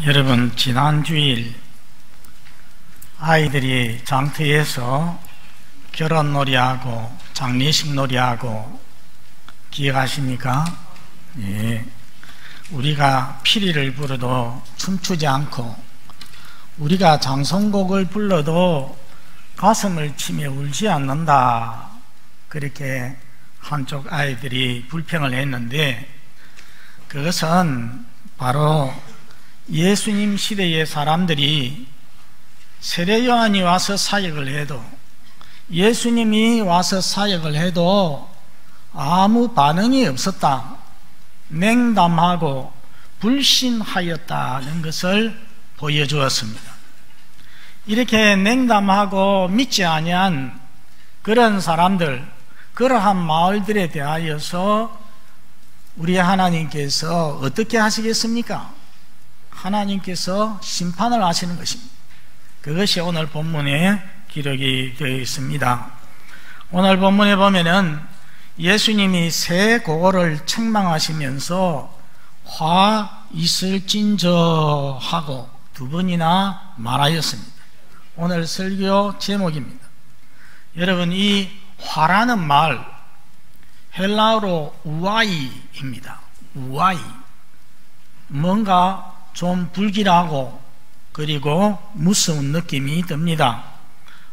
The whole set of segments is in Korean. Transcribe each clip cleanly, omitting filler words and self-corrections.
여러분, 지난 주일 아이들이 장터에서 결혼놀이하고 장례식 놀이하고 기억하십니까? 예. 우리가 피리를 불어도 춤추지 않고 우리가 장성곡을 불러도 가슴을 치며 울지 않는다, 그렇게 한쪽 아이들이 불평을 했는데, 그것은 바로 예수님 시대의 사람들이 세례 요한이 와서 사역을 해도, 예수님이 와서 사역을 해도 아무 반응이 없었다, 냉담하고 불신하였다는 것을 보여주었습니다. 이렇게 냉담하고 믿지 아니한 그런 사람들, 그러한 마을들에 대하여서 우리 하나님께서 어떻게 하시겠습니까? 하나님께서 심판을 하시는 것입니다. 그것이 오늘 본문에 기록이 되어 있습니다. 오늘 본문에 보면은 예수님이 새 고거를 책망하시면서 화 있을진저 하고 두 번이나 말하였습니다. 오늘 설교 제목입니다. 여러분, 이 화라는 말, 헬라어로 우아이입니다. 우아이. 뭔가 좀 불길하고 그리고 무서운 느낌이 듭니다.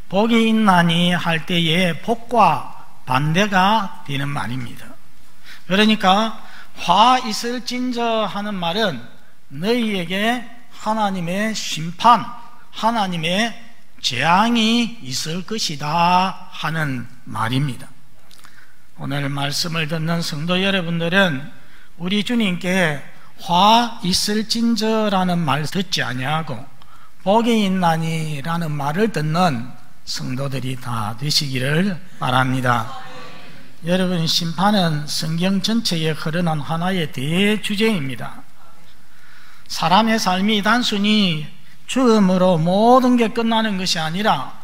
복이 있나니 할 때에 복과 반대가 되는 말입니다. 그러니까 화 있을진저 하는 말은 너희에게 하나님의 심판, 하나님의 재앙이 있을 것이다 하는 말입니다. 오늘 말씀을 듣는 성도 여러분들은 우리 주님께 화 있을진저라는 말 듣지 아니하고 복이 있나니 라는 말을 듣는 성도들이 다 되시기를 바랍니다. 여러분, 심판은 성경 전체에 흐르는 하나의 대주제입니다. 사람의 삶이 단순히 죽음으로 모든 게 끝나는 것이 아니라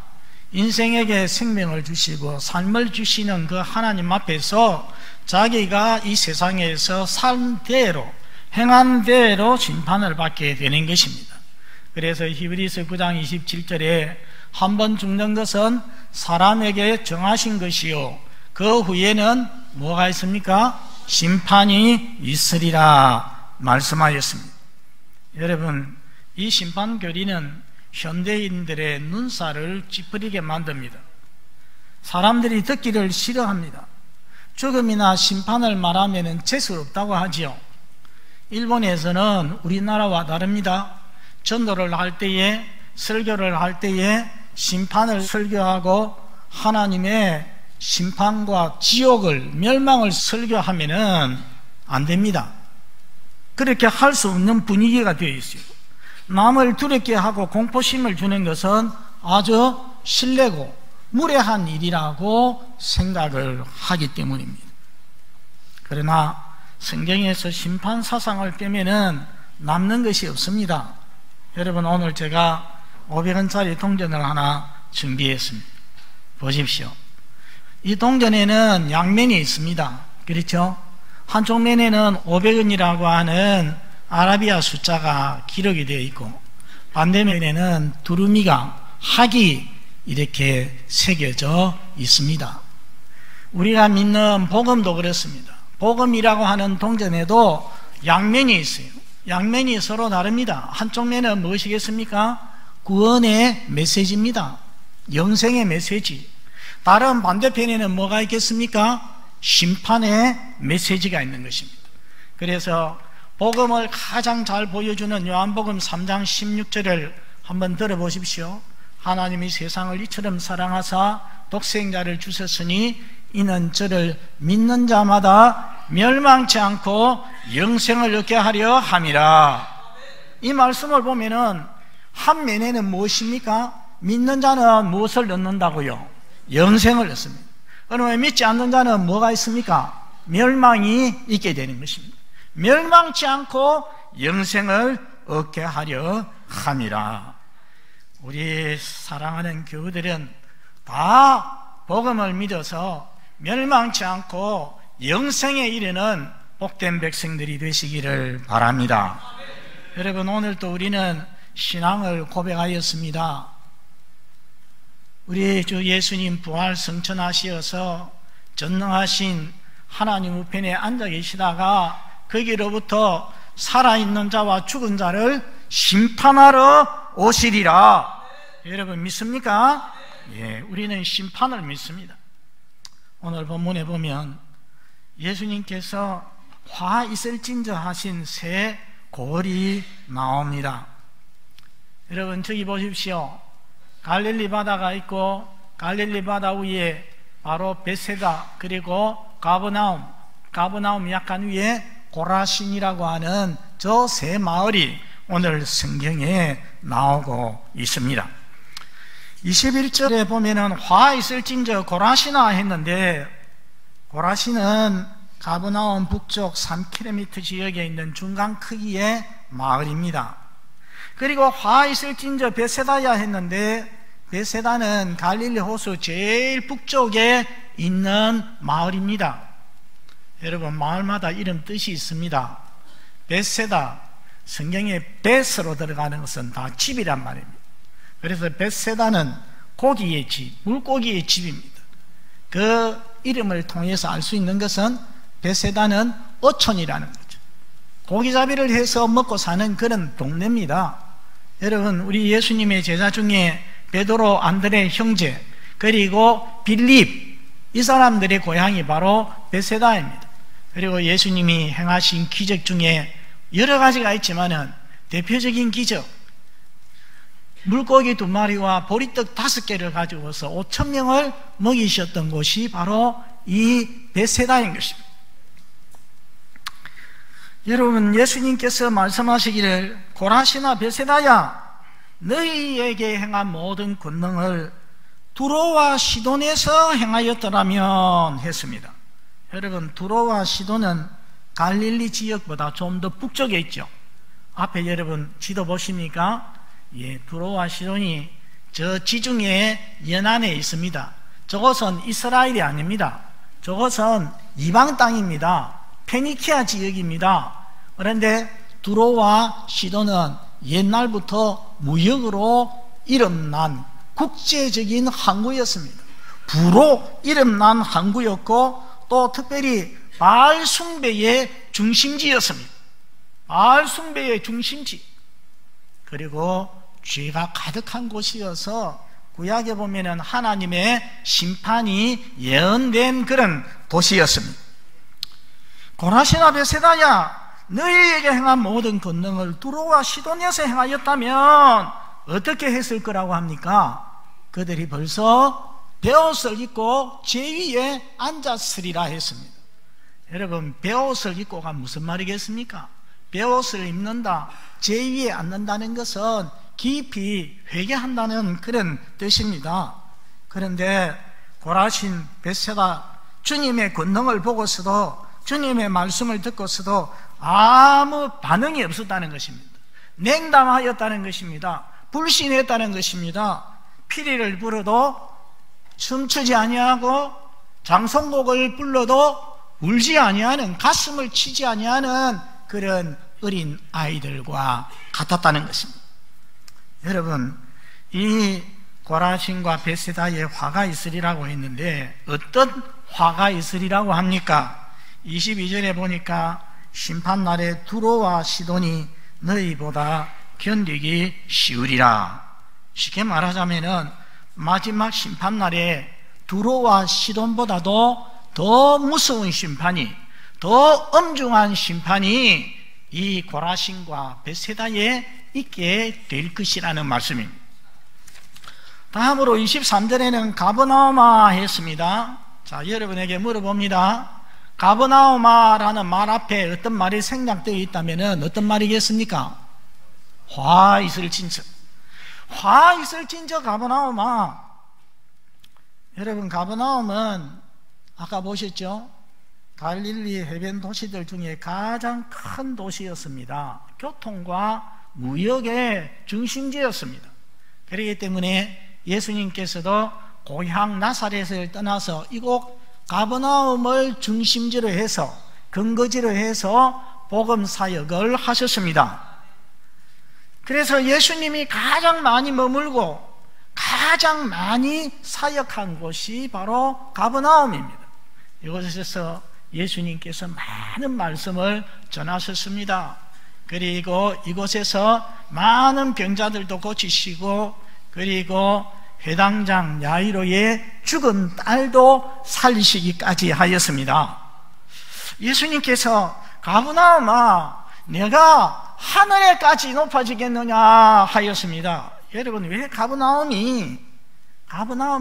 인생에게 생명을 주시고 삶을 주시는 그 하나님 앞에서 자기가 이 세상에서 산 대로, 행한 대로 심판을 받게 되는 것입니다. 그래서 히브리서 9장 27절에 한 번 죽는 것은 사람에게 정하신 것이요 그 후에는 뭐가 있습니까? 심판이 있으리라 말씀하였습니다. 여러분, 이 심판 교리는 현대인들의 눈살을 찌푸리게 만듭니다. 사람들이 듣기를 싫어합니다. 죽음이나 심판을 말하면 재수없다고 하지요. 일본에서는 우리나라와 다릅니다. 전도를 할 때에, 설교를 할 때에 심판을 설교하고 하나님의 심판과 지옥을, 멸망을 설교하면은 안 됩니다. 그렇게 할 수 없는 분위기가 되어 있어요. 남을 두렵게 하고 공포심을 주는 것은 아주 실례고 무례한 일이라고 생각을 하기 때문입니다. 그러나 성경에서 심판 사상을 빼면은 남는 것이 없습니다. 여러분, 오늘 제가 500원짜리 동전을 하나 준비했습니다. 보십시오. 이 동전에는 양면이 있습니다. 그렇죠? 한쪽 면에는 500원이라고 하는 아라비아 숫자가 기록이 되어 있고, 반대면에는 두루미가, 학이 이렇게 새겨져 있습니다. 우리가 믿는 복음도 그렇습니다. 복음이라고 하는 동전에도 양면이 있어요. 양면이 서로 다릅니다. 한쪽 면은 무엇이겠습니까? 구원의 메시지입니다. 영생의 메시지. 다른 반대편에는 뭐가 있겠습니까? 심판의 메시지가 있는 것입니다. 그래서 복음을 가장 잘 보여주는 요한복음 3장 16절을 한번 들어보십시오. 하나님이 세상을 이처럼 사랑하사 독생자를 주셨으니 이는 저를 믿는 자마다 멸망치 않고 영생을 얻게 하려 함이라. 이 말씀을 보면은 한 면에는 무엇입니까? 믿는 자는 무엇을 얻는다고요? 영생을 얻습니다. 그러면 믿지 않는 자는 뭐가 있습니까? 멸망이 있게 되는 것입니다. 멸망치 않고 영생을 얻게 하려 함이라. 우리 사랑하는 교우들은 다 복음을 믿어서 멸망치 않고 영생에 이르는 복된 백성들이 되시기를 바랍니다. 여러분, 오늘 또 우리는 신앙을 고백하였습니다. 우리 주 예수님 부활 성천하시어서 전능하신 하나님 우편에 앉아 계시다가 거기로부터 살아있는 자와 죽은 자를 심판하러 오시리라. 여러분 믿습니까? 예, 우리는 심판을 믿습니다. 오늘 본문에 보면 예수님께서 화 있을진저 하신 새 고을이 나옵니다. 여러분 저기 보십시오. 갈릴리 바다가 있고 갈릴리 바다 위에 바로 베세다, 그리고 가버나움 약간 위에 고라신이라고 하는 저 세 마을이 오늘 성경에 나오고 있습니다. 21절에 보면은 화 있을진저 고라시나 했는데, 고라시는 가버나움 북쪽 3km 지역에 있는 중간 크기의 마을입니다. 그리고 화 있을진저 베세다야 했는데, 베세다는 갈릴리 호수 제일 북쪽에 있는 마을입니다. 여러분 마을마다 이름 뜻이 있습니다. 베세다, 성경에 베스로 들어가는 것은 다 집이란 말입니다. 그래서 베세다는 고기의 집, 물고기의 집입니다. 그 이름을 통해서 알 수 있는 것은 베세다는 어촌이라는 거죠. 고기잡이를 해서 먹고 사는 그런 동네입니다. 여러분 우리 예수님의 제자 중에 베드로, 안드레 형제, 그리고 빌립, 이 사람들의 고향이 바로 베세다입니다. 그리고 예수님이 행하신 기적 중에 여러 가지가 있지만은 대표적인 기적, 물고기 2마리와 보리떡 5개를 가지고서 5,000명을 먹이셨던 곳이 바로 이 베세다인 것입니다. 여러분 예수님께서 말씀하시기를 고라시나 베세다야, 너희에게 행한 모든 권능을 두로와 시돈에서 행하였더라면 했습니다. 여러분 두로와 시돈은 갈릴리 지역보다 좀 더 북쪽에 있죠. 앞에 여러분 지도 보십니까? 예, 두로와 시돈이 저 지중해 연안에 있습니다. 저것은 이스라엘이 아닙니다. 저것은 이방 땅입니다. 페니키아 지역입니다. 그런데 두로와 시돈은 옛날부터 무역으로 이름난 국제적인 항구였습니다. 부로 이름난 항구였고, 또 특별히 바알 숭배의 중심지였습니다. 바알 숭배의 중심지, 그리고 죄가 가득한 곳이어서 구약에 보면은 하나님의 심판이 예언된 그런 도시였습니다. 고라시나 베세다야, 너희에게 행한 모든 권능을 두로와 시돈에서 행하였다면 어떻게 했을 거라고 합니까? 그들이 벌써 베옷을 입고 제 위에 앉았으리라 했습니다. 여러분 베옷을 입고가 무슨 말이겠습니까? 베옷을 입는다, 제 위에 앉는다는 것은 깊이 회개한다는 그런 뜻입니다. 그런데 고라신 베세다, 주님의 권능을 보고서도, 주님의 말씀을 듣고서도 아무 반응이 없었다는 것입니다. 냉담하였다는 것입니다. 불신했다는 것입니다. 피리를 불어도 춤추지 아니하고 장송곡을 불러도 울지 아니하는, 가슴을 치지 아니하는 그런 어린 아이들과 같았다는 것입니다. 여러분 이 고라신과 베세다에 화가 있으리라고 했는데 어떤 화가 있으리라고 합니까? 22절에 보니까 심판날에 두로와 시돈이 너희보다 견디기 쉬우리라. 쉽게 말하자면은 마지막 심판날에 두로와 시돈보다도 더 무서운 심판이, 더 엄중한 심판이 이 고라신과 베세다에 있게 될 것이라는 말씀입니다. 다음으로 23절에는 가버나우마 했습니다. 자, 여러분에게 물어봅니다. 가버나우마라는 말 앞에 어떤 말이 생략되어 있다면 어떤 말이겠습니까? 화 있을진저. 화 있을진저 가버나우마. 여러분 가버나움은 아까 보셨죠? 갈릴리 해변 도시들 중에 가장 큰 도시였습니다. 교통과 무역의 중심지였습니다. 그렇기 때문에 예수님께서도 고향 나사렛을 떠나서 이곳 가버나움을 중심지로 해서, 근거지로 해서 복음 사역을 하셨습니다. 그래서 예수님이 가장 많이 머물고 가장 많이 사역한 곳이 바로 가버나움입니다. 이곳에서 예수님께서 많은 말씀을 전하셨습니다. 그리고 이곳에서 많은 병자들도 고치시고, 그리고 회당장 야이로의 죽은 딸도 살리시기까지 하였습니다. 예수님께서 가버나움아, 내가 하늘에까지 높아지겠느냐 하였습니다. 여러분, 왜 가버나움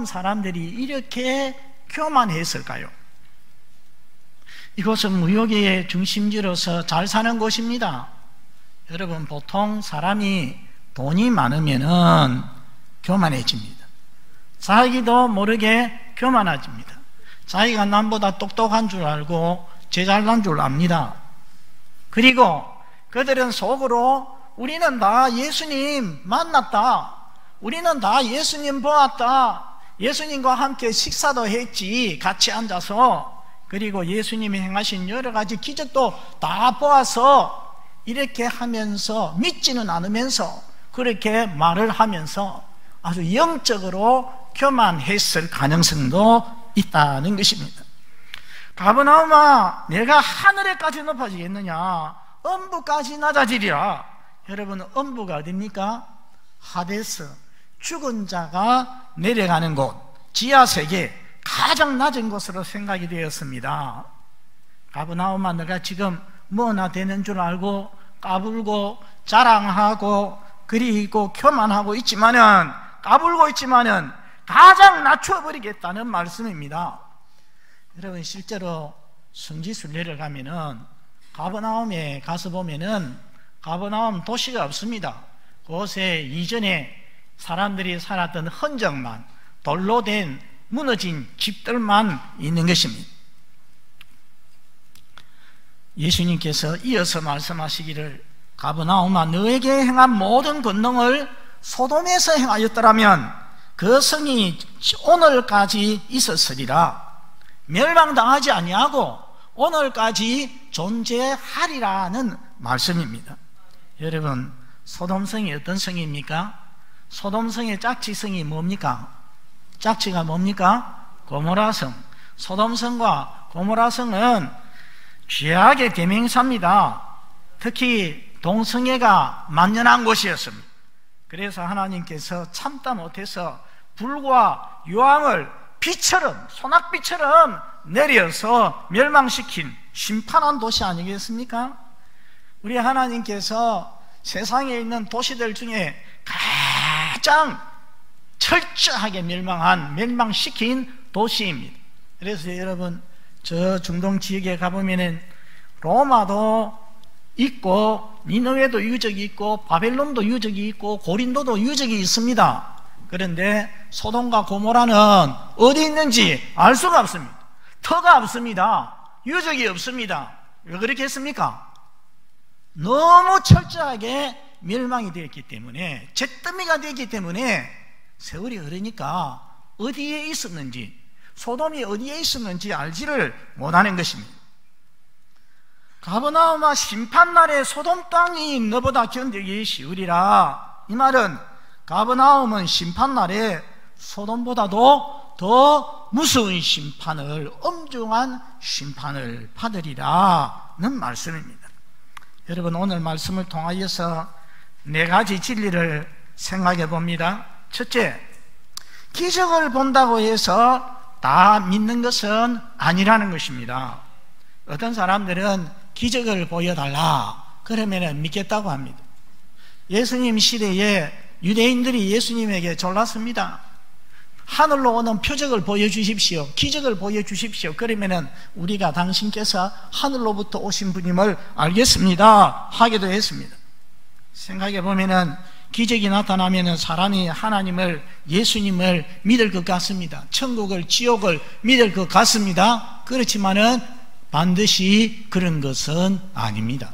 사람들이 이렇게 교만했을까요? 이곳은 무역의 중심지로서 잘 사는 곳입니다. 여러분, 보통 사람이 돈이 많으면은 교만해집니다. 자기도 모르게 교만해집니다. 자기가 남보다 똑똑한 줄 알고 제잘난 줄 압니다. 그리고 그들은 속으로 우리는 다 예수님 만났다, 우리는 다 예수님 보았다, 예수님과 함께 식사도 했지, 같이 앉아서. 그리고 예수님이 행하신 여러 가지 기적도 다 보아서 이렇게 하면서 믿지는 않으면서 그렇게 말을 하면서 아주 영적으로 교만했을 가능성도 있다는 것입니다. 가버나움아, 내가 하늘에까지 높아지겠느냐, 음부까지 낮아지리라. 여러분, 음부가 어디입니까? 하데스, 죽은 자가 내려가는 곳, 지하세계 가장 낮은 곳으로 생각이 되었습니다. 가버나움아, 내가 지금 뭐나 되는 줄 알고 까불고 자랑하고 그리고 교만하고 있지만은, 까불고 있지만은 가장 낮춰버리겠다는 말씀입니다. 여러분, 실제로 성지순례를 가면은 가버나움에 가서 보면은 가버나움 도시가 없습니다. 그곳에 이전에 사람들이 살았던 흔적만, 돌로 된 무너진 집들만 있는 것입니다. 예수님께서 이어서 말씀하시기를, 가버나움아, 너에게 행한 모든 권능을 소돔에서 행하였더라면 그 성이 오늘까지 있었으리라. 멸망당하지 아니하고 오늘까지 존재하리라는 말씀입니다. 여러분, 소돔성이 어떤 성입니까? 소돔성의 짝지성이 뭡니까? 짝지가 뭡니까? 고모라성. 소돔성과 고모라성은 죄악의 대명사입니다. 특히 동성애가 만연한 곳이었습니다. 그래서 하나님께서 참다 못해서 불과 유황을 비처럼, 소낙비처럼 내려서 멸망시킨 심판한 도시 아니겠습니까? 우리 하나님께서 세상에 있는 도시들 중에 가장 철저하게 멸망시킨 도시입니다. 그래서 여러분, 저 중동 지역에 가보면은 로마도 있고 니느웨도 유적이 있고 바벨론도 유적이 있고 고린도도 유적이 있습니다. 그런데 소돔과 고모라는 어디 있는지 알 수가 없습니다. 터가 없습니다. 유적이 없습니다. 왜 그렇게 했습니까? 너무 철저하게 멸망이 되었기 때문에, 잿더미가 되었기 때문에 세월이 흐르니까 어디에 있었는지, 소돔이 어디에 있었는지 알지를 못하는 것입니다. 가버나움아, 심판날에 소돔 땅이 너보다 견디기 쉬우리라. 이 말은 가버나움은 심판날에 소돔보다도 더 무서운 심판을, 엄중한 심판을 받으리라는 말씀입니다. 여러분, 오늘 말씀을 통하여서 네 가지 진리를 생각해 봅니다. 첫째, 기적을 본다고 해서 다 믿는 것은 아니라는 것입니다. 어떤 사람들은 기적을 보여달라 그러면 믿겠다고 합니다. 예수님 시대에 유대인들이 예수님에게 졸랐습니다. 하늘로 오는 표적을 보여주십시오, 기적을 보여주십시오. 그러면 우리가 당신께서 하늘로부터 오신 분임을 알겠습니다 하기도 했습니다. 생각해 보면은 기적이 나타나면 사람이 하나님을, 예수님을 믿을 것 같습니다. 천국을, 지옥을 믿을 것 같습니다. 그렇지만은 반드시 그런 것은 아닙니다.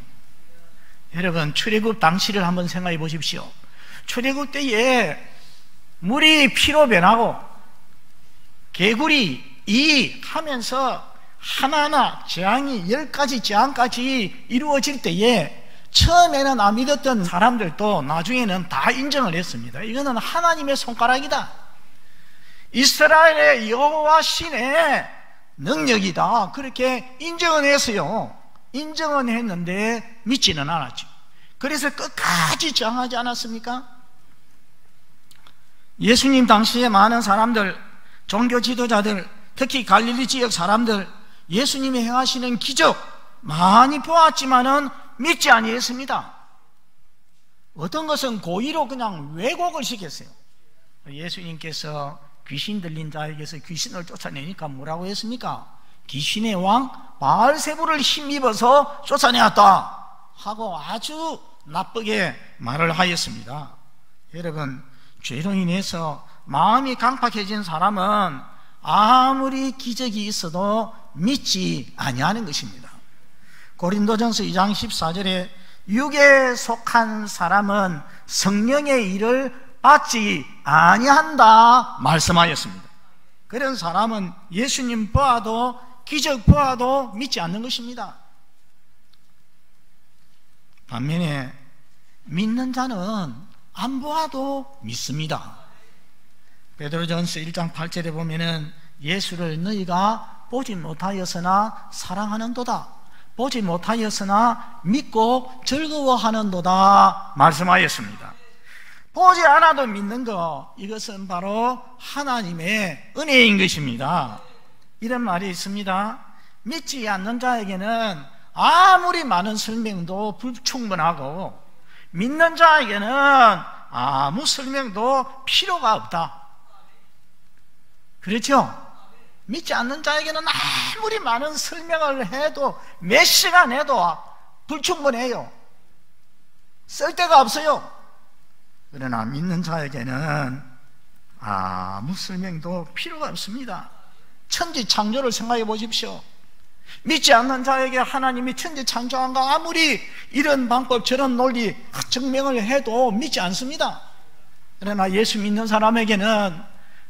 여러분, 출애굽 당시를 한번 생각해 보십시오. 출애굽 때에 물이 피로 변하고 개구리, 이 하면서 하나하나 재앙이 10가지 재앙까지 이루어질 때에 처음에는 안 믿었던 사람들도 나중에는 다 인정을 했습니다. 이거는 하나님의 손가락이다. 이스라엘의 여호와 신의 능력이다. 그렇게 인정은 했어요. 인정은 했는데 믿지는 않았죠. 그래서 끝까지 저항하지 않았습니까? 예수님 당시에 많은 사람들, 종교 지도자들, 특히 갈릴리 지역 사람들, 예수님이 행하시는 기적 많이 보았지만은 믿지 아니했습니다. 어떤 것은 고의로 그냥 왜곡을 시켰어요. 예수님께서 귀신 들린 자에게서 귀신을 쫓아내니까 뭐라고 했습니까? 귀신의 왕 바알세불을 힘입어서 쫓아내었다 하고 아주 나쁘게 말을 하였습니다. 여러분, 죄로 인해서 마음이 강팍해진 사람은 아무리 기적이 있어도 믿지 아니하는 것입니다. 고린도전서 2장 14절에 육에 속한 사람은 성령의 일을 받지 아니한다 말씀하였습니다. 그런 사람은 예수님 보아도 기적 보아도 믿지 않는 것입니다. 반면에 믿는 자는 안 보아도 믿습니다. 베드로전서 1장 8절에 보면은 예수를 너희가 보지 못하였으나 사랑하는도다, 보지 못하였으나 믿고 즐거워하는도다 말씀하였습니다. 보지 않아도 믿는 것, 이것은 바로 하나님의 은혜인 것입니다. 이런 말이 있습니다. 믿지 않는 자에게는 아무리 많은 설명도 불충분하고 믿는 자에게는 아무 설명도 필요가 없다. 그렇죠? 믿지 않는 자에게는 아무리 많은 설명을 해도 몇 시간 해도 불충분해요. 쓸데가 없어요. 그러나 믿는 자에게는 아무 설명도 필요가 없습니다. 천지 창조를 생각해 보십시오. 믿지 않는 자에게 하나님이 천지 창조한 거 아무리 이런 방법 저런 논리 증명을 해도 믿지 않습니다. 그러나 예수 믿는 사람에게는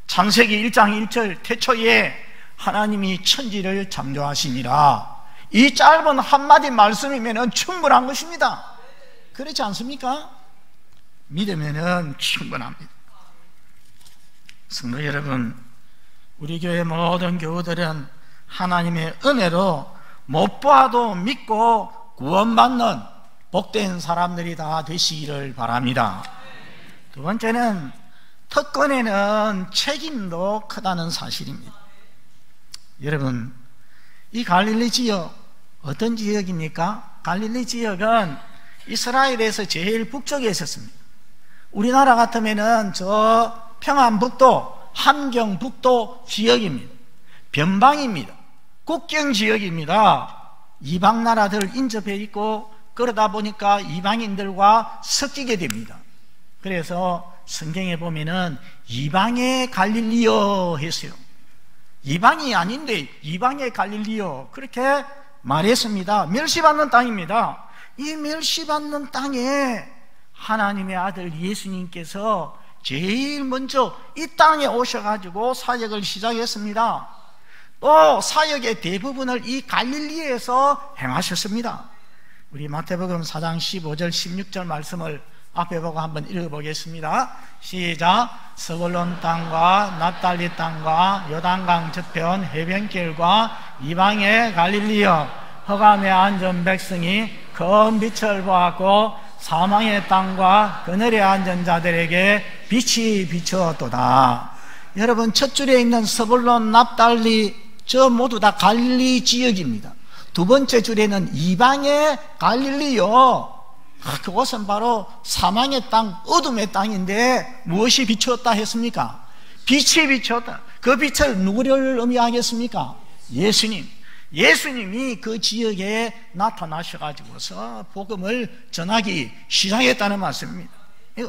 창세기 1장 1절 태초에 하나님이 천지를 창조하시니라, 이 짧은 한마디 말씀이면 충분한 것입니다. 그렇지 않습니까? 믿으면 충분합니다. 성도 여러분, 우리 교회 모든 교우들은 하나님의 은혜로 못 봐도 믿고 구원받는 복된 사람들이 다 되시기를 바랍니다. 두 번째는 특권에는 책임도 크다는 사실입니다. 여러분, 이 갈릴리 지역 어떤 지역입니까? 갈릴리 지역은 이스라엘에서 제일 북쪽에 있었습니다. 우리나라 같으면은 저 평안북도, 함경북도 지역입니다. 변방입니다. 국경 지역입니다. 이방 나라들 인접해 있고 그러다 보니까 이방인들과 섞이게 됩니다. 그래서 성경에 보면은 이방의 갈릴리요 했어요. 이방이 아닌데 이방의 갈릴리요 그렇게 말했습니다. 멸시받는 땅입니다. 이 멸시받는 땅에 하나님의 아들 예수님께서 제일 먼저 이 땅에 오셔가지고 사역을 시작했습니다. 또 사역의 대부분을 이 갈릴리에서 행하셨습니다. 우리 마태복음 4장 15절 16절 말씀을 앞에 보고 한번 읽어보겠습니다. 시작. 스불론 땅과 납달리 땅과 요단강 저편 해변길과 이방의 갈릴리여, 흑암에 앉은 백성이 큰 빛을 보았고 사망의 땅과 그늘에 앉은 자들에게 빛이 비추었도다. 여러분, 첫 줄에 있는 스불론, 납달리 저 모두 다 갈릴리 지역입니다. 두 번째 줄에는 이방의 갈릴리요, 그것은 바로 사망의 땅, 어둠의 땅인데 무엇이 비추었다 했습니까? 빛이 비추었다. 그 빛을 누구를 의미하겠습니까? 예수님. 예수님이 그 지역에 나타나셔가지고서 복음을 전하기 시작했다는 말씀입니다.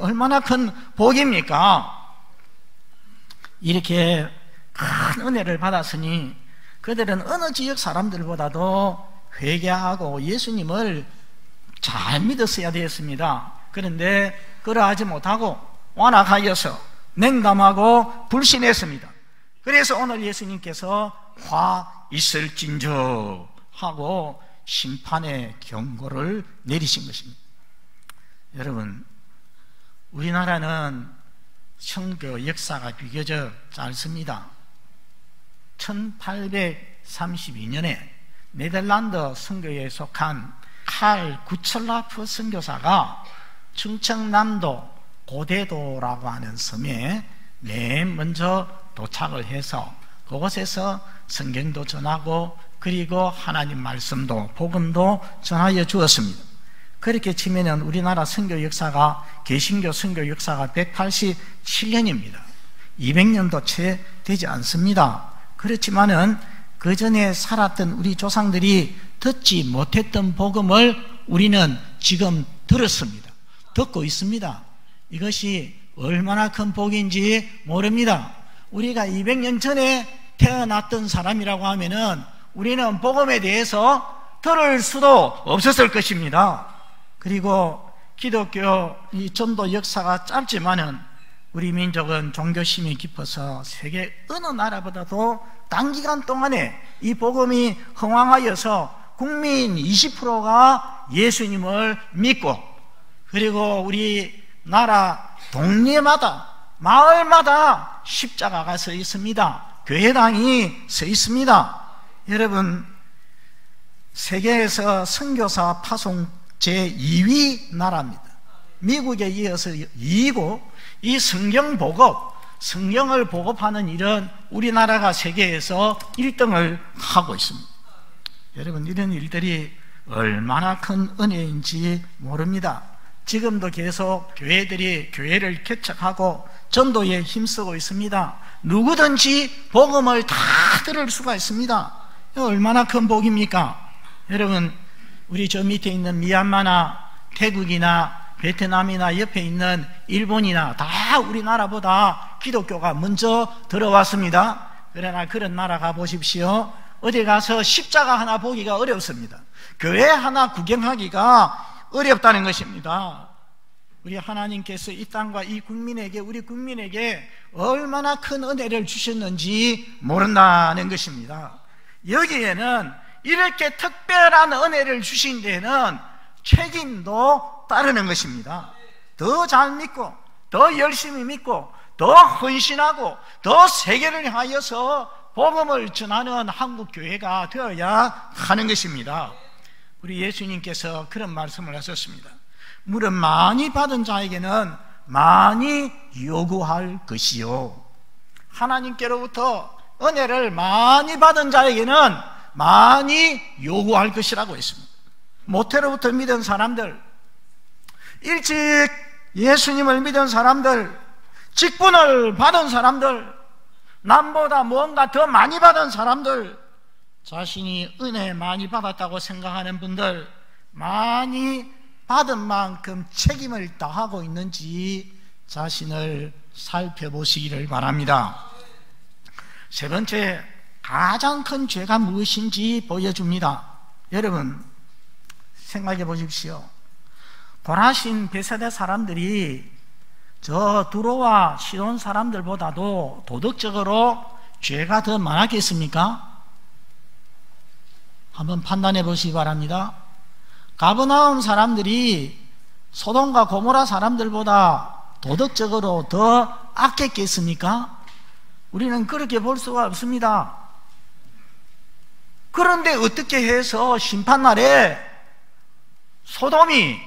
얼마나 큰 복입니까? 이렇게 큰 은혜를 받았으니 그들은 어느 지역 사람들보다도 회개하고 예수님을 잘 믿었어야 되었습니다. 그런데 그러하지 못하고 완악하여서 냉담하고 불신했습니다. 그래서 오늘 예수님께서 화 있을진저 하고 심판의 경고를 내리신 것입니다. 여러분, 우리나라는 선교 역사가 비교적 짧습니다. 1832년에 네덜란드 선교에 속한 칼 구철라프 선교사가 충청남도 고대도라고 하는 섬에 맨 먼저 도착을 해서 그곳에서 성경도 전하고 그리고 하나님 말씀도 복음도 전하여 주었습니다. 그렇게 치면은 우리나라 선교 역사가, 개신교 선교 역사가 187년입니다. 200년도 채 되지 않습니다. 그렇지만은 그 전에 살았던 우리 조상들이 듣지 못했던 복음을 우리는 지금 들었습니다. 듣고 있습니다. 이것이 얼마나 큰 복인지 모릅니다. 우리가 200년 전에 태어났던 사람이라고 하면은 우리는 복음에 대해서 들을 수도 없었을 것입니다. 그리고 기독교 이 전도 역사가 짧지만은 우리 민족은 종교심이 깊어서 세계 어느 나라보다도 단기간 동안에 이 복음이 흥왕하여서 국민 20%가 예수님을 믿고, 그리고 우리 나라 동네마다 마을마다 십자가가 서 있습니다. 교회당이 서 있습니다. 여러분, 세계에서 선교사 파송 제2위 나라입니다. 미국에 이어서 2위고, 이 성경 보급, 성경을 보급하는 일은 우리나라가 세계에서 1등을 하고 있습니다. 여러분, 이런 일들이 얼마나 큰 은혜인지 모릅니다. 지금도 계속 교회들이 교회를 개척하고 전도에 힘쓰고 있습니다. 누구든지 복음을 다 들을 수가 있습니다. 얼마나 큰 복입니까? 여러분, 우리 저 밑에 있는 미얀마나 태국이나 베트남이나 옆에 있는 일본이나 다 우리나라보다 기독교가 먼저 들어왔습니다. 그러나 그런 나라 가보십시오. 어디 가서 십자가 하나 보기가 어렵습니다. 교회 하나 구경하기가 어렵다는 것입니다. 우리 하나님께서 이 땅과 이 국민에게, 우리 국민에게 얼마나 큰 은혜를 주셨는지 모른다는 것입니다. 여기에는 이렇게 특별한 은혜를 주신 데는 책임도 따르는 것입니다. 더 잘 믿고, 더 열심히 믿고, 더 헌신하고, 더 세계를 향하여서 복음을 전하는 한국 교회가 되어야 하는 것입니다. 우리 예수님께서 그런 말씀을 하셨습니다. 물은 많이 받은 자에게는 많이 요구할 것이요, 하나님께로부터 은혜를 많이 받은 자에게는 많이 요구할 것이라고 했습니다. 모태로부터 믿은 사람들, 일찍 예수님을 믿은 사람들, 직분을 받은 사람들, 남보다 뭔가 더 많이 받은 사람들, 자신이 은혜 많이 받았다고 생각하는 분들, 많이 받은 만큼 책임을 다하고 있는지 자신을 살펴보시기를 바랍니다. 세 번째, 가장 큰 죄가 무엇인지 보여줍니다. 여러분, 생각해 보십시오. 고라신 베세다 사람들이 저 두로와 시돈 사람들보다도 도덕적으로 죄가 더 많았겠습니까? 한번 판단해 보시기 바랍니다. 가버나움 사람들이 소돔과 고모라 사람들보다 도덕적으로 더 악했겠습니까? 우리는 그렇게 볼 수가 없습니다. 그런데 어떻게 해서 심판날에 소돔이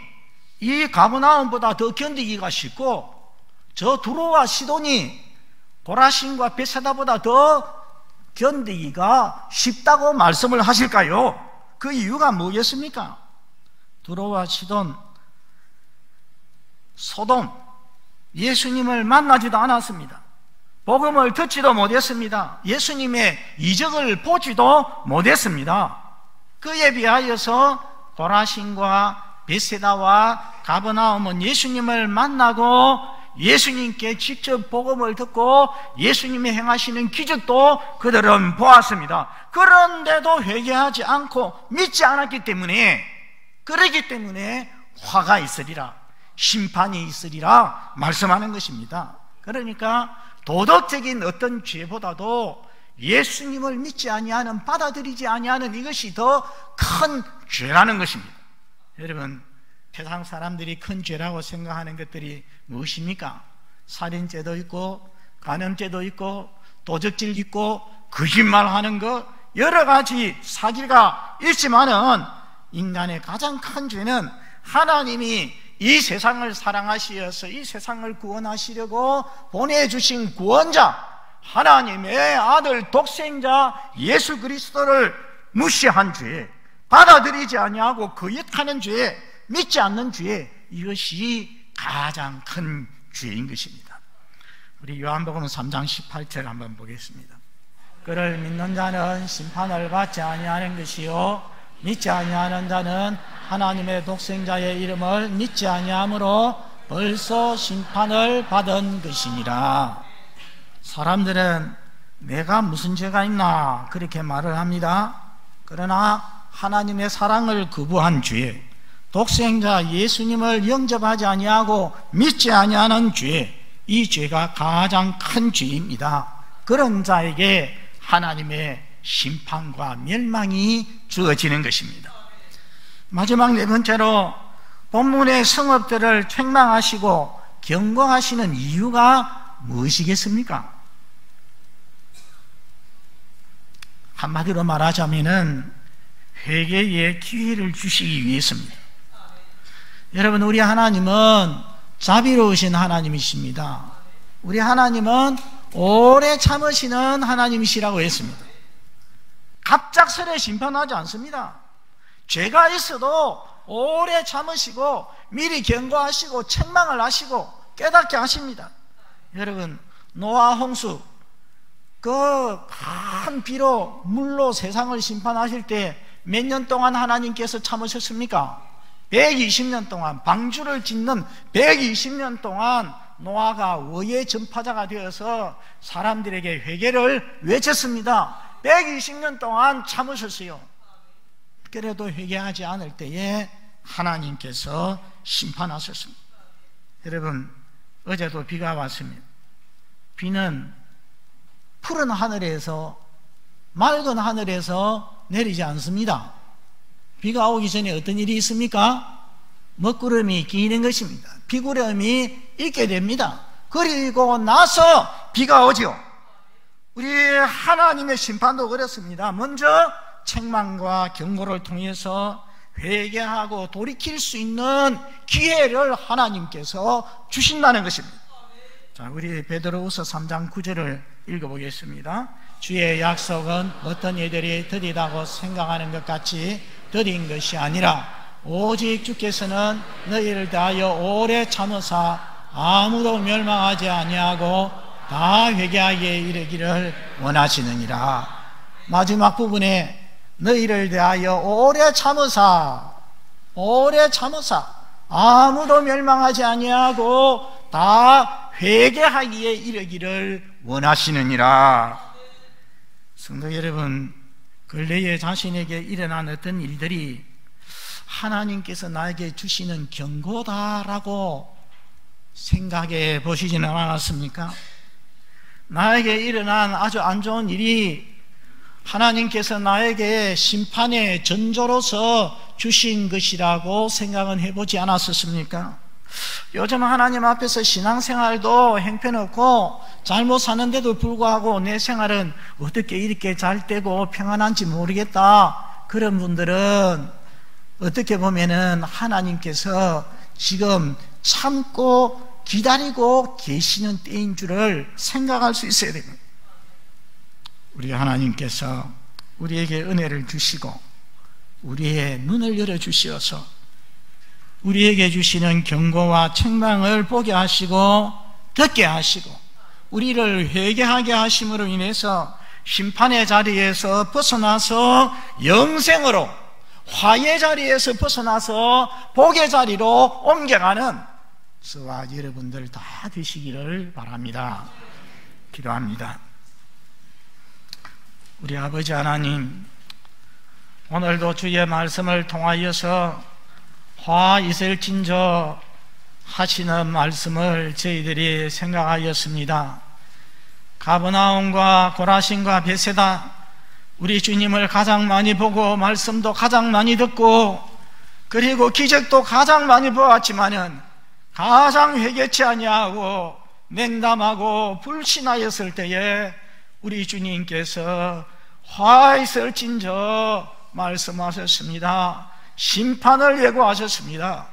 이 가버나움보다 더 견디기가 쉽고 저 두로와 시돈이 고라신과 베세다보다 더 견디기가 쉽다고 말씀을 하실까요? 그 이유가 뭐겠습니까? 두로와 시돈, 소돔, 예수님을 만나지도 않았습니다. 복음을 듣지도 못했습니다. 예수님의 이적을 보지도 못했습니다. 그에 비하여서 고라신과 베세다와 가버나움은 예수님을 만나고 예수님께 직접 복음을 듣고 예수님이 행하시는 기적도 그들은 보았습니다. 그런데도 회개하지 않고 믿지 않았기 때문에, 그러기 때문에 화가 있으리라, 심판이 있으리라 말씀하는 것입니다. 그러니까 도덕적인 어떤 죄보다도 예수님을 믿지 아니하는, 받아들이지 아니하는 이것이 더 큰 죄라는 것입니다. 여러분, 세상 사람들이 큰 죄라고 생각하는 것들이 무엇입니까? 살인죄도 있고 간음죄도 있고 도적질 있고 거짓말하는 것, 여러 가지 사기가 있지만은 인간의 가장 큰 죄는 하나님이 이 세상을 사랑하시어서 이 세상을 구원하시려고 보내주신 구원자, 하나님의 아들 독생자 예수 그리스도를 무시한 죄, 받아들이지 아니하고 거역하는 죄, 믿지 않는 죄, 이것이 가장 큰 죄인 것입니다. 우리 요한복음 3장 18절 한번 보겠습니다. 그를 믿는 자는 심판을 받지 아니하는 것이요 믿지 아니하는 자는 하나님의 독생자의 이름을 믿지 아니하므로 벌써 심판을 받은 것이니라. 사람들은 내가 무슨 죄가 있나 그렇게 말을 합니다. 그러나 하나님의 사랑을 거부한 죄, 독생자 예수님을 영접하지 아니하고 믿지 아니하는 죄, 이 죄가 가장 큰 죄입니다. 그런 자에게 하나님의 심판과 멸망이 주어지는 것입니다. 마지막 네 번째로 본문의 성읍들을 책망하시고 경고하시는 이유가 무엇이겠습니까? 한마디로 말하자면은 회개의 기회를 주시기 위해서입니다. 여러분, 우리 하나님은 자비로우신 하나님이십니다. 우리 하나님은 오래 참으시는 하나님이시라고 했습니다. 갑작스레 심판하지 않습니다. 죄가 있어도 오래 참으시고 미리 경고하시고 책망을 하시고 깨닫게 하십니다. 여러분, 노아 홍수 그 큰 비로 물로 세상을 심판하실 때 몇 년 동안 하나님께서 참으셨습니까? 120년 동안, 방주를 짓는 120년 동안 노아가 의의 전파자가 되어서 사람들에게 회개를 외쳤습니다. 120년 동안 참으셨어요. 그래도 회개하지 않을 때에 하나님께서 심판하셨습니다. 여러분, 어제도 비가 왔습니다. 비는 푸른 하늘에서, 맑은 하늘에서 내리지 않습니다. 비가 오기 전에 어떤 일이 있습니까? 먹구름이 끼는 것입니다. 비구름이 있게 됩니다. 그리고 나서 비가 오죠. 우리 하나님의 심판도 그렇습니다. 먼저 책망과 경고를 통해서 회개하고 돌이킬 수 있는 기회를 하나님께서 주신다는 것입니다. 자, 우리 베드로후서 3장 9절을 읽어보겠습니다. 주의 약속은 어떤 이들이 더디다고 생각하는 것 같이 더딘 것이 아니라 오직 주께서는 너희를 대하여 오래 참으사 아무도 멸망하지 아니하고 다 회개하기에 이르기를 원하시느니라. 마지막 부분에 너희를 대하여 오래 참으사 아무도 멸망하지 아니하고 다 회개하기에 이르기를 원하시느니라. 성도 여러분, 근래에 자신에게 일어난 어떤 일들이 하나님께서 나에게 주시는 경고다라고 생각해 보시지는 않았습니까? 나에게 일어난 아주 안 좋은 일이 하나님께서 나에게 심판의 전조로서 주신 것이라고 생각은 해보지 않았었습니까? 요즘 하나님 앞에서 신앙생활도 형편없고 잘못 사는데도 불구하고 내 생활은 어떻게 이렇게 잘 되고 평안한지 모르겠다. 그런 분들은 어떻게 보면은 하나님께서 지금 참고 기다리고 계시는 때인 줄을 생각할 수 있어야 됩니다. 우리 하나님께서 우리에게 은혜를 주시고 우리의 눈을 열어주시어서 우리에게 주시는 경고와 책망을 보게 하시고 듣게 하시고 우리를 회개하게 하심으로 인해서 심판의 자리에서 벗어나서 영생으로, 화의 자리에서 벗어나서 복의 자리로 옮겨가는 저와 여러분들 다 되시기를 바랍니다. 기도합니다. 우리 아버지 하나님, 오늘도 주의 말씀을 통하여서 화 있을진저 하시는 말씀을 저희들이 생각하였습니다. 가버나움과 고라신과 베세다, 우리 주님을 가장 많이 보고 말씀도 가장 많이 듣고 그리고 기적도 가장 많이 보았지만은 가장 회개치 아니하고 냉담하고 불신하였을 때에 우리 주님께서 화 있을진저 말씀하셨습니다. 심판을 예고하셨습니다.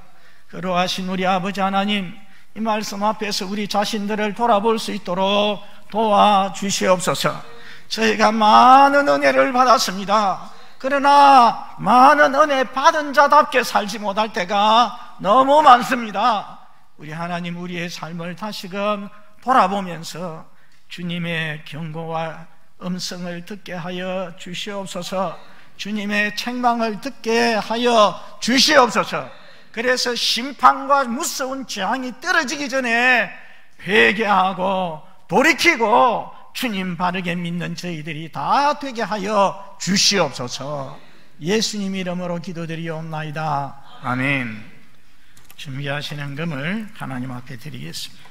그러하신 우리 아버지 하나님, 이 말씀 앞에서 우리 자신들을 돌아볼 수 있도록 도와주시옵소서. 저희가 많은 은혜를 받았습니다. 그러나 많은 은혜 받은 자답게 살지 못할 때가 너무 많습니다. 우리 하나님, 우리의 삶을 다시금 돌아보면서 주님의 경고와 음성을 듣게 하여 주시옵소서. 주님의 책망을 듣게 하여 주시옵소서. 그래서 심판과 무서운 재앙이 떨어지기 전에 회개하고 돌이키고 주님 바르게 믿는 저희들이 다 되게 하여 주시옵소서. 예수님 이름으로 기도드리옵나이다. 아멘. 준비하시는 금을 하나님 앞에 드리겠습니다.